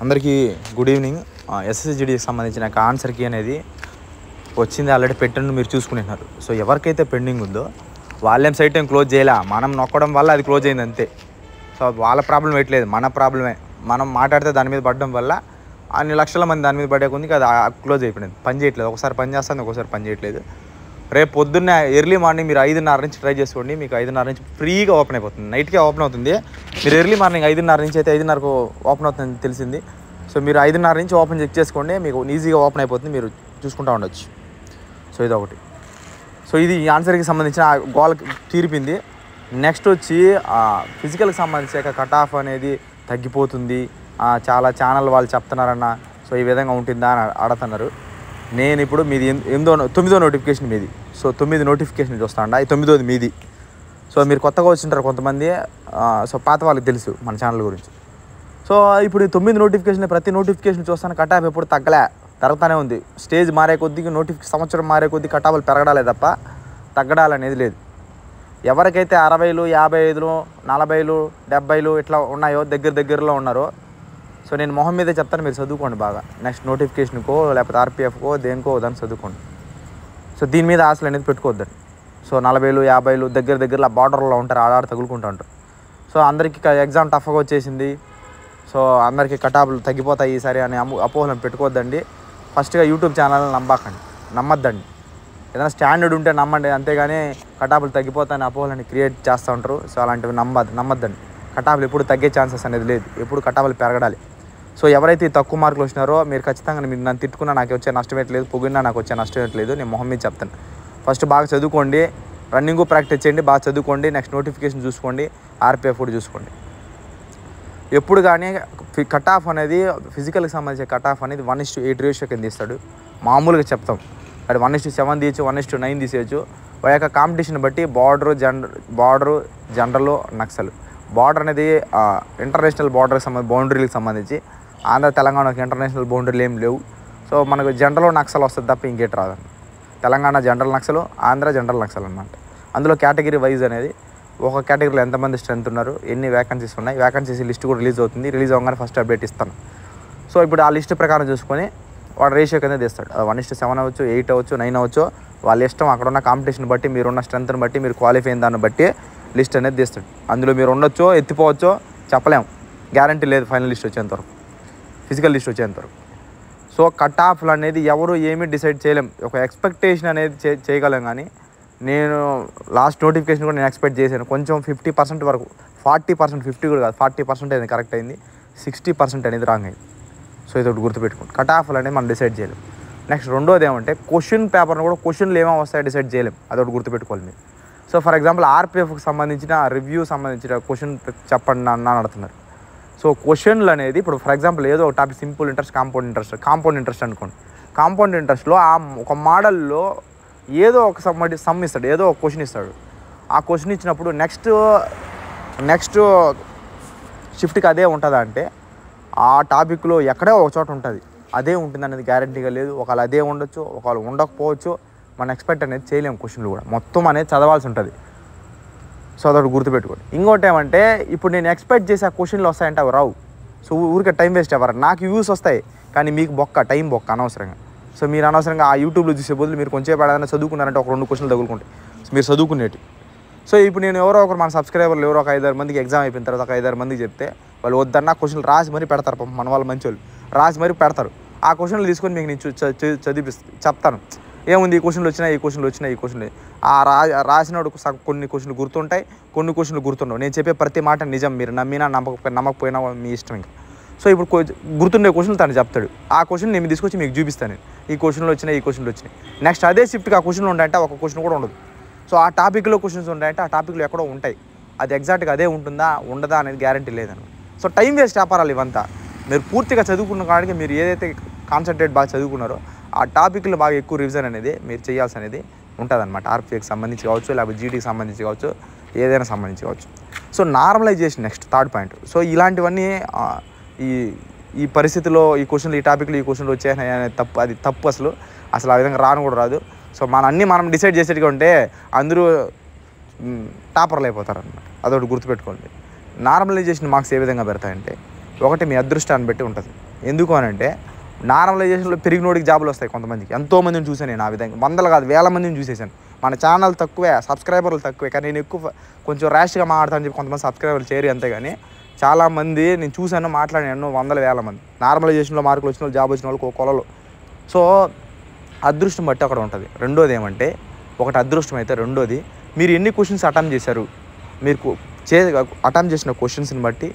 అందరికీ good evening. ఎస్ఎస్జిడికి సంబంధించిన answer key అనేది వచ్చింది, ఆల్రెడీ పెట్టండి, మీరు చూసుకుంటున్నారు. సో ఎవరికైతే పెండింగ్ ఉందో వాళ్ళేం సైట్ ఏం క్లోజ్ చేయలే, మనం నొక్కడం వల్ల అది క్లోజ్ అయింది అంతే. సో వాళ్ళ ప్రాబ్లం ఎట్లేదు, మన ప్రాబ్లమే. మనం మాట్లాడితే దాని మీద పడడం వల్ల అన్ని లక్షల మంది దాని మీద పడే కొద్దికి అది క్లోజ్ అయిపోయింది, పని చేయట్లేదు. ఒకసారి పని చేస్తుంది, ఒకసారి పని చేయట్లేదు. రేపు పొద్దున్నే ఎర్లీ మార్నింగ్ మీరు 5:30 నుంచి ట్రై చేసుకోండి, మీకు 5:30 నుంచి ఫ్రీగా ఓపెన్ అయిపోతుంది. నైట్కే ఓపెన్ అవుతుంది. మీరు ఎర్లీ మార్నింగ్ 5:30 నుంచి అయితే 5:30కు ఓపెన్ అవుతుందని తెలిసింది. సో మీరు 5:30 నుంచి ఓపెన్ చెక్ చేసుకోండి, మీకు ఈజీగా ఓపెన్ అయిపోతుంది, మీరు చూసుకుంటూ ఉండొచ్చు. సో ఇది ఒకటి. సో ఇది ఈ ఆన్సర్కి సంబంధించిన గోల్ తీరిపింది. నెక్స్ట్ వచ్చి ఫిజికల్కి సంబంధించి కట్ ఆఫ్ అనేది తగ్గిపోతుంది, చాలా ఛానల్ వాళ్ళు చెప్తున్నారన్న. సో ఈ విధంగా ఉంటుందా అని అడుగుతున్నారు. నేను ఇప్పుడు మీది 9వ నోటిఫికేషన్ మీది. సో 9 నోటిఫికేషన్ చూస్తాండా, ఈ 9వది మీది. సో మీరు కొత్తగా వచ్చింటారు కొంతమంది, సో పాత వాళ్ళకి తెలుసు మన ఛానల్ గురించి. సో ఇప్పుడు 9 నోటిఫికేషన్, ప్రతి నోటిఫికేషన్ చూస్తాను కట్ ఆఫ్ ఎప్పుడు పెరుగుతూనే ఉంది. స్టేజ్ మారే కొద్దిగా సంవత్సరం మారే కొద్ది కట్ ఆఫ్లు పెరగడాలే తప్ప తగ్గడాలనేది లేదు. ఎవరికైతే 60లు 55లు 40లు 70లు ఇట్లా ఉన్నాయో దగ్గరలో ఉన్నారో, సో నేను మొహం మీదే చెప్తాను, మీరు చదువుకోండి బాగా. నెక్స్ట్ నోటిఫికేషన్కో లేకపోతే ఆర్పిఎఫ్కో దేనికో దాన్ని చదువుకోండి. సో దీని మీద ఆశలు అనేది పెట్టుకోవద్దండి. సో 40లు 50లు దగ్గరలో బార్డర్లో ఉంటారు, ఆడాడు తగులుకుంటూ ఉంటారు. సో అందరికీ ఎగ్జామ్ టఫ్గా వచ్చేసింది, సో అందరికీ కటాఫ్లు తగ్గిపోతాయి ఈసారి అని అపోహలను పెట్టుకోవద్దండి. ఫస్ట్గా యూట్యూబ్ ఛానల్ని నమ్మద్దండి. ఏదైనా స్టాండర్డ్ ఉంటే నమ్మండి, అంతేగాని కటాఫ్లు తగ్గిపోతాయని అపోహలని క్రియేట్ చేస్తూ ఉంటారు. సో అలాంటివి నమ్మద్దండి. కటాఫ్లు ఎప్పుడు తగ్గే ఛాన్సెస్ అనేది లేదు, ఎప్పుడు కటాఫ్లు పెరగడాలి. సో ఎవరైతే తక్కువ మార్కులు వచ్చినారో మీరు ఖచ్చితంగా, మీరు నన్ను తిట్టుకున్నా నాకు వచ్చే నష్టం లేదు, పొగినా నాకు వచ్చే నష్టం లేదు. నేను మొహం మీద చెప్తాను. ఫస్ట్ బాగా చదువుకోండి, రన్నింగ్ ప్రాక్టీస్ చేయండి, బాగా చదువుకోండి. నెక్స్ట్ నోటిఫికేషన్ చూసుకోండి, ఆర్పిఎఫ్ కూడా చూసుకోండి. ఎప్పుడు కానీ కట్ ఆఫ్ అనేది ఫిజికల్కి సంబంధించిన కట్ ఆఫ్ అనేది 1:8 రేషియో కింద ఇస్తాడు. మామూలుగా చెప్తాం అది 1:7 తీయచ్చు, 1:9 తీసేయచ్చు. ఆ యొక్క కాంపిటీషన్ బట్టి బార్డరు జనరల్ నక్సల్. బార్డర్ అనేది ఇంటర్నేషనల్ బౌండరీలకు సంబంధించి ఆంధ్ర తెలంగాణకి ఇంటర్నేషనల్ బౌండరీలు ఏం లేవు. సో మనకు జనరల్ నక్సల్ వస్తుంది తప్ప ఇంకేటి రాదండి. తెలంగాణ జనరల్ నక్సల్, ఆంధ్ర జనరల్ నక్సల్ అన్నమాట. అందులో కేటగిరీ వైజ్ అనేది ఒక కేటగిరీలో ఎంతమంది స్ట్రెంత్ ఉన్నారు, ఎన్ని వ్యాకెన్సీస్ ఉన్నాయి, వ్యాకెన్సీస్ లిస్ట్ కూడా రిలీజ్ అవుతుంది. రిలీజ్ అవ్వగానే ఫస్ట్ అప్డేట్ ఇస్తాను. సో ఇప్పుడు ఆ లిస్ట్ ప్రకారం చూసుకొని వాడు రేషియో కింద తీస్తాడు. 1:7 అవ్వచ్చు, 8 అవ్వచ్చు, 9 అవ్వచ్చు, వాళ్ళ ఇష్టం. అక్కడ ఉన్న కాంపిటీషన్ బట్టి, మీరున్న స్ట్రెంత్ని బట్టి, మీరు క్వాలిఫై అయిన దాన్ని బట్టి లిస్ట్ అనేది తీస్తాడు. అందులో మీరు ఉండొచ్చో ఎత్తిపోవచ్చో చెప్పలేము, గ్యారంటీ లేదు ఫైనల్ లిస్ట్ వచ్చేంతవరకు, ఫిజికల్ లిస్ట్ వచ్చేంతవరకు. సో కట్ ఆఫ్లు అనేది ఎవరు ఏమీ డిసైడ్ చేయలేం. ఒక ఎక్స్పెక్టేషన్ అనేది చేయగలం. కానీ నేను లాస్ట్ నోటిఫికేషన్ కూడా నేను ఎక్స్పెక్ట్ చేశాను కొంచెం 50% వరకు, 40%, 50 కూడా కాదు, 40% అనేది కరెక్ట్ అయింది, 60% అనేది రాంగ్ అయింది. సో ఇది ఒకటి గుర్తుపెట్టుకోండి. కట్ ఆఫ్లు అనేది మనం డిసైడ్ చేయలేం. నెక్స్ట్ రెండోది ఏమంటే క్వశ్చన్ పేపర్ని కూడా క్వశ్చన్లు ఏమేమి వస్తాయో డిసైడ్ చేయలేం, అదొకటి గుర్తుపెట్టుకోవాలి మీరు. సో ఫర్ ఎగ్జాంపుల్ ఆర్పిఎఫ్కి సంబంధించిన రివ్యూ సంబంధించిన క్వశ్చన్ చెప్పండి అన్న అడుగుతున్నారు. సో క్వశ్చన్లు అనేది ఇప్పుడు ఫర్ ఎగ్జాంపుల్ ఏదో ఒక topic, simple interest, compound interest అనుకోండి. కాంపౌండ్ ఇంట్రెస్ట్లో ఒక మోడల్లో ఏదో ఒక సమ్ ఇస్తాడు, ఏదో ఒక క్వశ్చన్ ఇస్తాడు. ఆ క్వశ్చన్ ఇచ్చినప్పుడు నెక్స్ట్ షిఫ్ట్కి అదే ఉంటుందా అంటే ఆ టాపిక్లో ఎక్కడే ఒక చోట ఉంటుంది, అదే ఉంటుంది అనేది గ్యారంటీగా లేదు. ఒకవేళ అదే ఉండొచ్చు, ఒకవేళ ఉండకపోవచ్చు. మనం ఎక్స్పెక్ట్ అనేది చేయలేము. క్వశ్చన్లు కూడా మొత్తం అనేది చదవాల్సి ఉంటుంది. సో అదొకటి గుర్తుపెట్టుకోండి. ఇంకోటి ఏమంటే ఇప్పుడు నేను ఎక్స్పెక్ట్ చేసి ఆ క్వశ్చన్లు వస్తాయంటే అవి రావు. సో ఊరికే టైం వేస్ట్ అవ్వరు. నాకు వ్యూస్ వస్తాయి కానీ మీకు టైం అనవసరంగా. సో మీరు అనవసరంగా ఆ యూట్యూబ్లో చూసే బదులు మీరు కొంచెం ఏదైనా చదువుకున్నారంటే ఒక 2 క్వశ్చన్లు తగులుకుంటాయి. సో మీరు చదువుకునేటి. సో ఇప్పుడు నేను ఎవరో ఒకరు మన సబ్స్క్రైబర్లు ఎవరో ఒక 5-6 మందికి ఎగ్జామ్ అయిపోయిన తర్వాత ఒక 5-6 మందికి చెప్తే వాళ్ళు వద్దన్న క్వశ్చన్లు రాసి మరీ పెడతారు. పాపం మన వాళ్ళు మంచి వాళ్ళు రాసి మరీ పెడతారు. ఆ క్వశ్చన్లు తీసుకొని మీకు నేను చెప్తాను, ఏముంది ఈ క్వశ్చన్లు వచ్చినాయి. ఆ రాసినోడు కొన్ని క్వశ్చన్లు గుర్తుంటాయి, కొన్ని క్వశ్చన్లు గుర్తుండవు. నేను చెప్పే ప్రతి మాట నిజం, మీరు నమ్మినా నమ్మకపోయినా మీ ఇష్టం. ఇంకా సో ఇప్పుడు గుర్తుండే క్వశ్చన్లు తను చెప్తాడు. ఆ క్వశ్చన్ నేను తీసుకొచ్చి మీకు చూపిస్తాను. ఈ క్వశ్చన్లు వచ్చినాయి. నెక్స్ట్ అదే షిఫ్ట్కి ఆ క్వశ్చన్లు ఉంటాయంటే ఒక క్వశ్చన్ కూడా ఉండదు. సో ఆ టాపిక్లో క్వశ్చన్స్ ఉంటాయంటే ఆ టాపిక్లో ఎక్కడో ఉంటాయి. అది ఎగ్జాక్ట్గా అదే ఉంటుందా ఉండదా అనేది గ్యారంటీ లేదన్నమాట. సో టైం వేస్ట్ వ్యాపారాలు ఇవంతా. మీరు పూర్తిగా చదువుకున్న కాడికి మీరు ఏదైతే కాన్సన్ట్రేట్ బాగా చదువుకున్నారో ఆ టాపిక్లో బాగా ఎక్కువ రివిజన్ అనేది మీరు చేయాల్సి అనేది ఉంటుంది. ఆర్పిఎఫ్కి సంబంధించి కావచ్చు, లేకపోతే జీడీకి సంబంధించి కావచ్చు, ఏదైనా సంబంధించి కావచ్చు. So normalization next third point. So ఇలాంటివన్నీ ఈ పరిస్థితిలో ఈ క్వశ్చన్లు, ఈ టాపిక్లో ఈ క్వశ్చన్లు వచ్చాయని అది తప్పు. అసలు ఆ విధంగా కూడా రాదు. సో మనం డిసైడ్ చేసేట్టుగా ఉంటే అందరూ టాపర్లు అయిపోతారు అన్నమాట. అదొకటి గుర్తుపెట్టుకోండి. నార్మలైజేషన్ మార్క్స్ ఏ విధంగా పెడతాయంటే ఒకటి మీ అదృష్టాన్ని బట్టి ఉంటుంది. ఎందుకు అని అంటే నార్మలైజేషన్లో పెరిగినోడికి జాబులు వస్తాయి కొంతమందికి. ఎంతోమందిని చూసాను నేను ఆ విధంగా, వందలు కాదు వేల మందిని చూసేసాను. మన ఛానల్ తక్కువే, సబ్స్క్రైబర్లు తక్కువే, కానీ నేను ఎక్కువ కొంచెం ర్యాష్గా మాట్లాడతానని చెప్పి కొంతమంది సబ్స్క్రైబర్లు చేరి అంతే. కానీ చాలామంది నేను చూశాను, మాట్లాడాను, వందల వేల మంది నార్మలైజేషన్లో మార్కులు వచ్చిన వాళ్ళు, జాబ్ వచ్చిన వాళ్ళకి కొలలు. సో అదృష్టం బట్టి అక్కడ ఉంటుంది. రెండోది ఏమంటే, ఒకటి అదృష్టం అయితే, రెండోది మీరు ఎన్ని క్వశ్చన్స్ అటెంప్ట్ చేశారు, మీరు అటెంప్ట్ చేసిన క్వశ్చన్స్ని బట్టి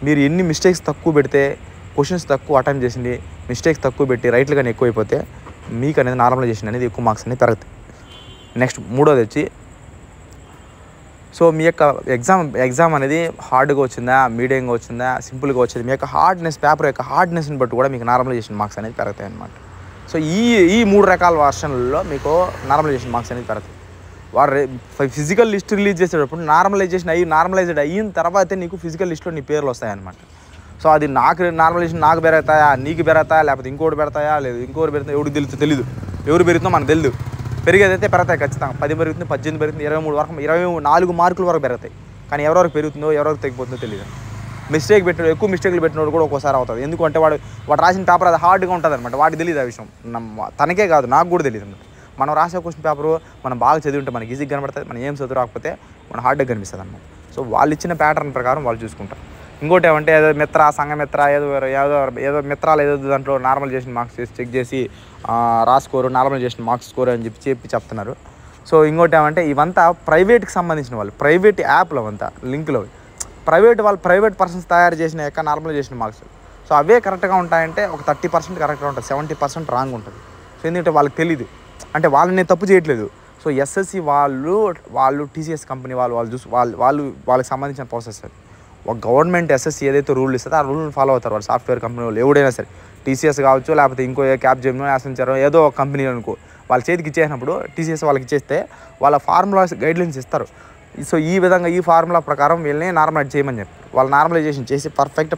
మీరు ఎన్ని మిస్టేక్స్ తక్కువ పెడితే, క్వశ్చన్స్ తక్కువ అటెంప్ట్ చేసింది, మిస్టేక్స్ తక్కువ పెట్టి రైట్లు కానీ ఎక్కువైపోతే మీకు అనేది నార్మలైజేషన్ అనేది ఎక్కువ మార్క్స్ అనేది పెరుగుతాయి. నెక్స్ట్ మూడోది వచ్చి, సో మీ యొక్క ఎగ్జామ్ అనేది హార్డ్గా వచ్చిందా, మీడియంగా వచ్చిందా, సింపుల్గా వచ్చింది, మీ యొక్క హార్డ్నెస్, పేపర్ యొక్క హార్డ్నెస్ని బట్టి కూడా మీకు నార్మలైజేషన్ మార్క్స్ అనేది పెరుగుతాయి అన్నమాట. సో ఈ 3 రకాల వర్షన్లలో మీకు నార్మలైజేషన్ మార్క్స్ అనేది పెరుగుతాయి. వాడు ఫిజికల్ లిస్ట్ రిలీజ్ చేసేటప్పుడు నార్మలైజ్డ్ అయిన తర్వాతే నీకు ఫిజికల్ లిస్ట్లో నీ పేర్లు వస్తాయన్నమాట. సో అది నార్మలైజేషన్ నాకు పెరుగుతాయా, నీకు పెరుగుతాయా, లేకపోతే ఇంకోటి పెడతాయా, లేదు ఇంకోటి పెరుగుతా, ఎవరికి తెలియదు, ఎవరు పెరుగుతుందో మనకు తెలియదు. పెరిగేదైతే పెరుగుతాయి ఖచ్చితంగా. 10 పెరుగుతుంది, 18 పెరుగుతుంది, 23 వరకు, 24 మార్కుల వరకు పెరుగుతాయి. కానీ ఎవరెవరికి పెరుగుతుందో ఎవరికి తగ్గిపోతుందో తెలియదు. ఎక్కువ మిస్టేక్లు పెట్టినోడు కూడా ఒక్కోసారి అవుతుంది. ఎందుకంటే వాడు రాసిన పేపర్ అది హార్డ్గా ఉంటుంది అనమాట. వాడికి తెలియదు ఆ విషయం, తనకే కాదు నాకు కూడా తెలియదు అనమాట. మనం రాసే క్వశ్చన్ పేపరు మనం బాగా చదివి ఉంటే మనకి ఈజీగా కనబడుతుంది, మనం ఏం చదువు రాకపోతే మన హార్డ్గా కనిపిస్తుంది అనమాట. సో వాళ్ళు ఇచ్చిన ప్యాటర్న్ ప్రకారం వాళ్ళు చూసుకుంటారు. ఇంకోటి ఏమంటే ఏదో సంఘమిత్ర ఏదో మిత్రాలు ఏదో దాంట్లో నార్మలైజేషన్ మార్క్స్ చేసి చెక్ చేసి రాసుకోరు, నార్మలైజేషన్ మార్క్స్ స్కోర్ అని చెప్పి చెప్తున్నారు. సో ఇంకోటి ఏమంటే ఇవంతా ప్రైవేట్కి సంబంధించిన వాళ్ళు, ప్రైవేట్ యాప్లు అవంతా లింకులు, ప్రైవేట్ పర్సన్స్ తయారు చేసిన యొక్క నార్మలైజేషన్ మార్క్స్. సో అవే కరెక్ట్గా ఉంటాయంటే ఒక 30% కరెక్ట్గా ఉంటుంది, 70% రాంగ్ ఉంటుంది. సో ఎందుకంటే వాళ్ళకి తెలీదు, అంటే వాళ్ళని తప్పు చేయట్లేదు. సో ఎస్ఎస్సి వాళ్ళు టీసీఎస్ కంపెనీ వాళ్ళు చూసి వాళ్ళకి సంబంధించిన ప్రాసెస్ అది. ఒక గవర్నమెంట్ ఎస్ఎస్సి ఏదైతే రూల్ ఇస్తుందో ఆ రూల్ని ఫాలో అవుతారు వాళ్ళు. సాఫ్ట్వేర్ కంపెనీ వాళ్ళు ఎవడైనా సరే, టీసీఎస్ కావచ్చు, లేకపోతే ఇంకో క్యాప్జెమినో, యాసెంచరో ఏదో ఒక కంపెనీ అనుకో, వాళ్ళ చేతికి ఇచ్చేసినప్పుడు టీసీఎస్ వాళ్ళకి ఇచ్చేస్తే వాళ్ళ ఫార్ములాస్ గైడ్లైన్స్ ఇస్తారు. సో ఈ విధంగా ఈ ఫార్ములా ప్రకారం వీళ్ళని నార్మలైజ్ చేయమని చెప్పి వాళ్ళు నార్మలైజేషన్ చేసి పర్ఫెక్ట్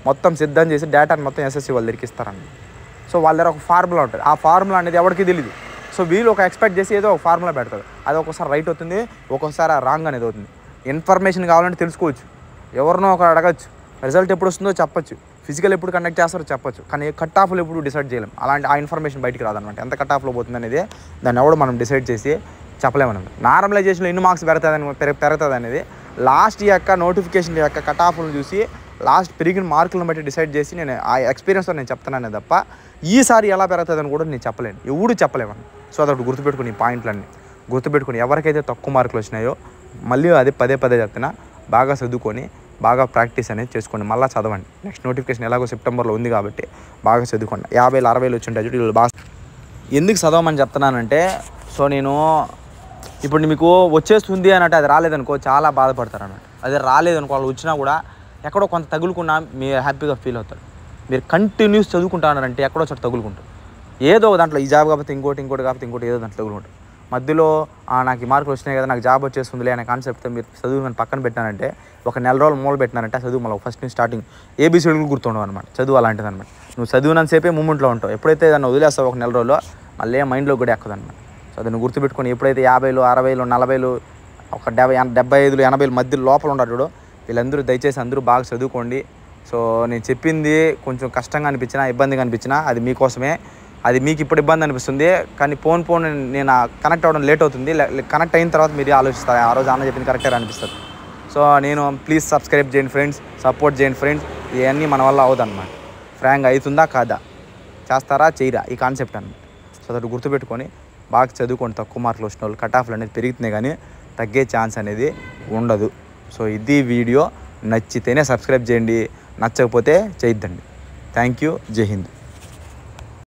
మొత్తం సిద్ధం చేసి డేటాని మొత్తం ఎస్ఎస్సి వాళ్ళ దగ్గరికి ఇస్తారన్నమాట. సో వాళ్ళ దగ్గర ఒక ఫార్ములా ఉంటుంది, ఆ ఫార్ములా అనేది ఎవరికి తెలియదు. సో వీళ్ళు ఒక ఎక్స్పెక్ట్ చేసి ఏదో ఒక ఫార్ములా పెడతారు, అది ఒక్కోసారి రైట్ అవుతుంది, ఒక్కోసారి రాంగ్ అనేది అవుతుంది. ఇన్ఫర్మేషన్ కావాలంటే తెలుసుకోవచ్చు, ఎవరినో ఒక అడగచ్చు, రిజల్ట్ ఎప్పుడు వస్తుందో చెప్పచ్చు, ఫిజికల్ ఎప్పుడు కండక్ట్ చేస్తారో చెప్పచ్చు, కానీ కట్ ఆఫ్లు ఎప్పుడు డిసైడ్ చేయలేం. అలాంటి ఆ ఇన్ఫర్మేషన్ బయటికి రాదనమాట. ఎంత కట్ ఆఫ్లో పోతుంది అనేది దాన్ని ఎవడో మనం డిసైడ్ చేసి చెప్పలేమన్నమాట. నార్మలైజేషన్లో ఎన్ని మార్క్స్ పెరుగుతుంది అనేది లాస్ట్ యొక్క నోటిఫికేషన్ యొక్క కట్ ఆఫ్లను చూసి లాస్ట్ పెరిగిన మార్కులను బట్టి డిసైడ్ చేసి నేను ఆ ఎక్స్పీరియన్స్తో నేను చెప్తున్నానే తప్ప ఈసారి ఎలా పెరుగుతుందని కూడా నేను చెప్పలేను, ఎవడు చెప్పలేమని. సో అదొకటి గుర్తుపెట్టుకుని, ఈ పాయింట్లన్నీ గుర్తుపెట్టుకుని ఎవరికైతే తక్కువ మార్కులు వచ్చినాయో మళ్ళీ అది పదే చెప్తున్నా, బాగా చదువుకొని బాగా ప్రాక్టీస్ అనేది చేసుకోండి, మళ్ళీ చదవండి. నెక్స్ట్ నోటిఫికేషన్ ఎలాగో సెప్టెంబర్లో ఉంది కాబట్టి బాగా చదువుకోండి. 50,000 60,000 వచ్చింటాయి వీళ్ళు బాగా. ఎందుకు చదవమని చెప్తున్నానంటే, సో నేను ఇప్పుడు మీకు వచ్చేస్తుంది అన్నట్టు అది రాలేదనుకో చాలా బాధపడతారు అన్నట్టు. అదే రాలేదనుకో వాళ్ళు వచ్చినా కూడా ఎక్కడో కొంత తగులుకున్నా మీరు హ్యాపీగా ఫీల్ అవుతారు. మీరు కంటిన్యూస్ చదువుకుంటానంటే ఎక్కడో చోట తగులుకుంటారు, ఏదో దాంట్లో ఈ జాబ్ కాకపోతే ఇంకోటి కాకపోతే ఇంకోటి ఏదో దాంట్లో తగులుకుంటారు. మధ్యలో నాకు ఈ మార్కులు వచ్చినాయి కదా, నాకు జాబ్ వచ్చేస్తుందిలే అనే కాన్సెప్ట్తో మీరు చదువు మనం పక్కన పెట్టినారంటే, ఒక నెల రోజులు మూల పెట్టినారంటే చదువు మళ్ళీ ఫస్ట్ నుంచి స్టార్టింగ్ ఏబీసీడీలు గుర్తుండవు అనమాట. చదువు అలాంటిది అనమాట. నువ్వు చదివినంతసేపే మూమెంట్లో ఉంటావు, ఎప్పుడైతే దాన్ని వదిలేస్తావు ఒక నెల రోజుల్లో మళ్ళీ మైండ్లో కూడా ఎక్కదు అనమాట. సో అది నువ్వు గుర్తుపెట్టుకొని ఎప్పుడైతే 50,000 60,000 40,000 ఒక 75 80,000 మధ్య లోపల ఉంటారు చూడు, వీళ్ళందరూ దయచేసి అందరూ బాగా చదువుకోండి. సో నేను చెప్పింది కొంచెం కష్టంగా అనిపించినా, ఇబ్బందిగా అనిపించినా అది మీకోసమే. అది మీకు ఇప్పుడు ఇబ్బంది అనిపిస్తుంది, కానీ పోన్ నేను కనెక్ట్ అవ్వడం లేట్ అవుతుంది. కనెక్ట్ అయిన తర్వాత మీరు ఆలోచిస్తారు, ఆ రోజు అన్న చెప్పింది కరెక్ట్గా అనిపిస్తుంది. సో నేను ప్లీజ్ సబ్స్క్రైబ్ చేయండి ఫ్రెండ్స్, సపోర్ట్ చేయండి ఫ్రెండ్స్. ఇవన్నీ మన వల్ల అవుదన్నమాట. ఫ్రాంక్ అవుతుందా కాదా, చేస్తారా చేయరా, ఈ కాన్సెప్ట్ అన్నమాట. సో అది గుర్తుపెట్టుకొని బాగా చదువుకోండి. తక్కువ మార్కులు వచ్చిన వాళ్ళు కట్ ఆఫ్లు అనేది పెరుగుతున్నాయి కానీ తగ్గే ఛాన్స్ అనేది ఉండదు. సో ఇది వీడియో, నచ్చితేనే సబ్స్క్రైబ్ చేయండి, నచ్చకపోతే చేయొద్దండి. థ్యాంక్ యూ, జై హింద్.